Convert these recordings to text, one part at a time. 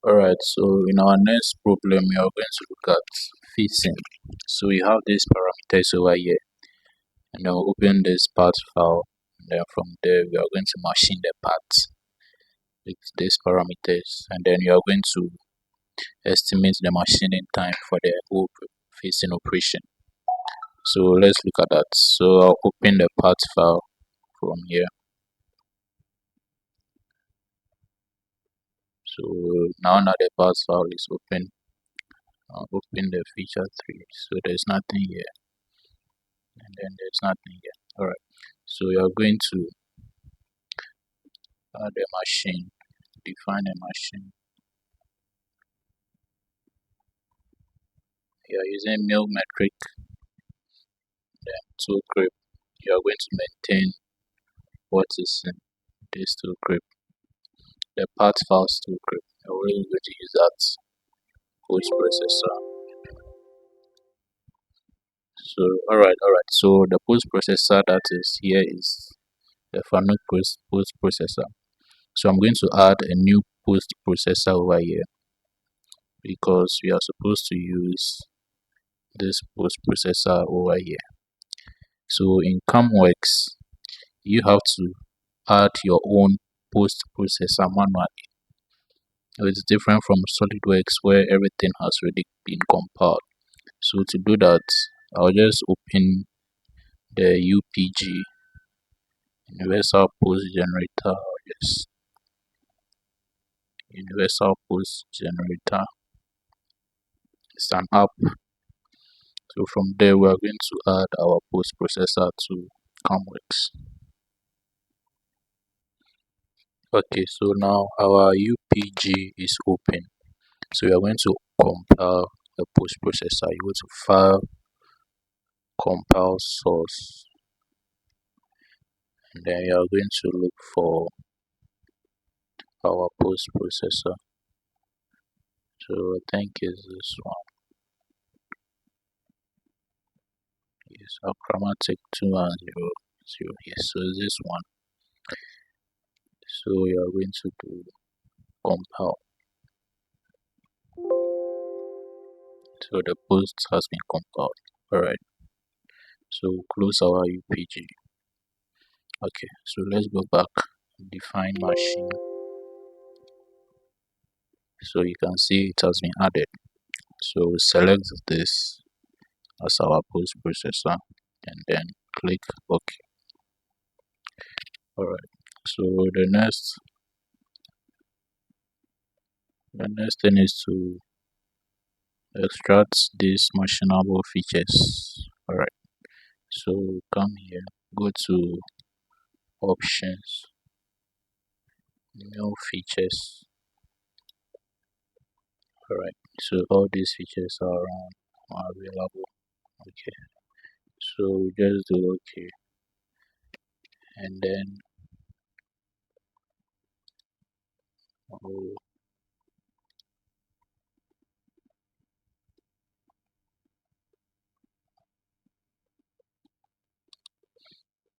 Alright, so in our next problem, we are going to look at fitting. So we have these parameters over here, and then we'll open this part file, and then from there we are going to machine the parts with these parameters, and then you are going to estimate the machining time for the whole fitting operation. So let's look at that. So I'll open the part file from here. So now that the part file is open, I'll open the feature 3. So there's nothing here, and then there's nothing here. Alright, so you are going to add a machine, define a machine. You are using mil metric, then tool grip. You are going to maintain what is in this tool grip, the part files tool grip. You're really going to use that post processor. So alright. So the post processor that is here is the Fanuc post processor. So I'm going to add a new post processor over here because we are supposed to use this post processor over here. So in CamWorks, you have to add your own post processor manually. It's different from SolidWorks where everything has already been compiled. So to do that, I'll just open the UPG, Universal Post Generator. Yes, Universal Post Generator. It's an app. So from there, we are going to add our post processor to CamWorks. Okay, so now our UPG is open. So we are going to compile the post processor. You go to file, compile source, and then you are going to look for our post processor. So I think it's this one. Yes, Achromatic 210. Yes, so it's this one. So you are going to do compile. So the post has been compiled. Alright. So close our UPG. Okay, so let's go back. Define machine. So you can see it has been added. So select this as our post processor and then click OK. Alright, so the next thing is to extract these machinable features. Alright, so come here, go to options, new features. Alright, so all these features are available. Okay, so just do OK, and then oh,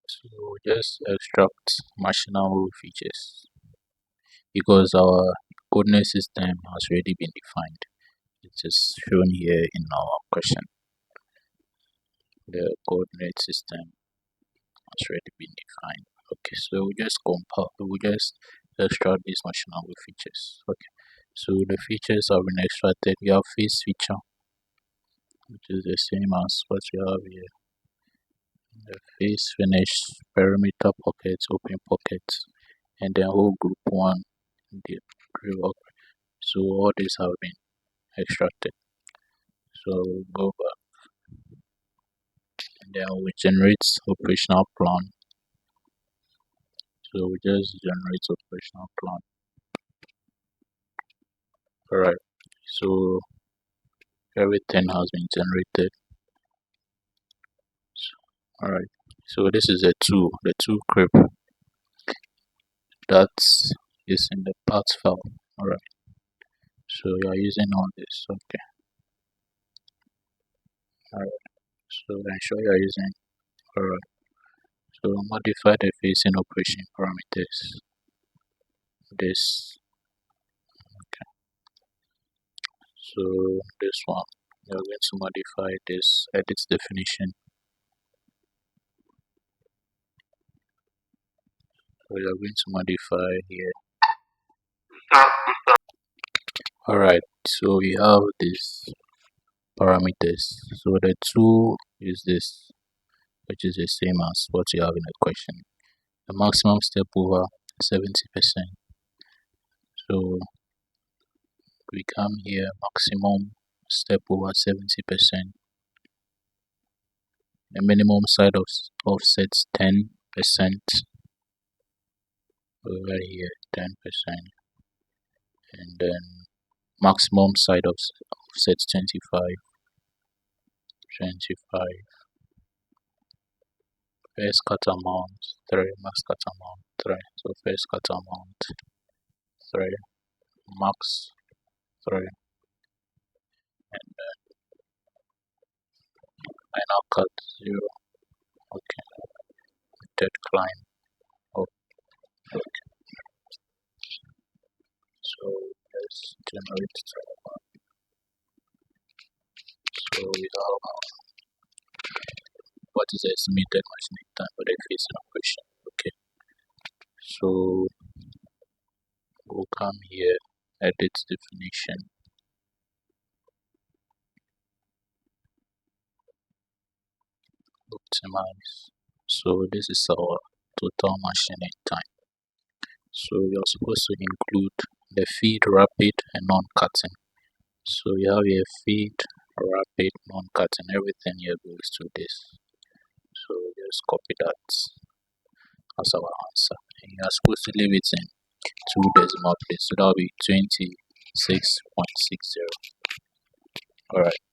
so just extract machinable features because our coordinate system has already been defined. It is shown here in our question. The coordinate system has already been defined. Okay, so we just compile, we just extract these machinable features. Okay, so the features have been extracted. We have face feature, which is the same as what we have here. The face finish, perimeter pockets, open pockets, and then whole group one, the group up. So all these have been extracted. So go back, and then we generate operational plan. So we just generate operational plan. Alright, so everything has been generated. Alright, so this is the two script that is in the parts file. Alright, so you are using all this. Okay, alright, so ensure you are using. Alright, so modify the facing operation parameters. This. Okay, So this one, you're going to modify this edit definition. So you're going to modify here. Alright, so we have these parameters. So the two is this, which is the same as what you have in the question. The maximum step over 70%. So we come here, maximum step over 70%. The minimum side of offsets 10%. Over here 10%, and then maximum side of offsets 25. First cut amount 3, max cut amount 3. So first cut amount 3, max 3, and final cut 0. Okay, third climb up. Okay, so let's generate the so we have what is the estimated machining time for the phase in operation. Okay, so we'll come here, edit definition, optimize. So this is our total machining time. So you're supposed to include the feed, rapid, and non-cutting. So you have your feed, rapid, non-cutting, everything here goes to this. So just copy that as our answer. And you are supposed to leave it in 2 decimal places. So that'll be 26.60. Alright.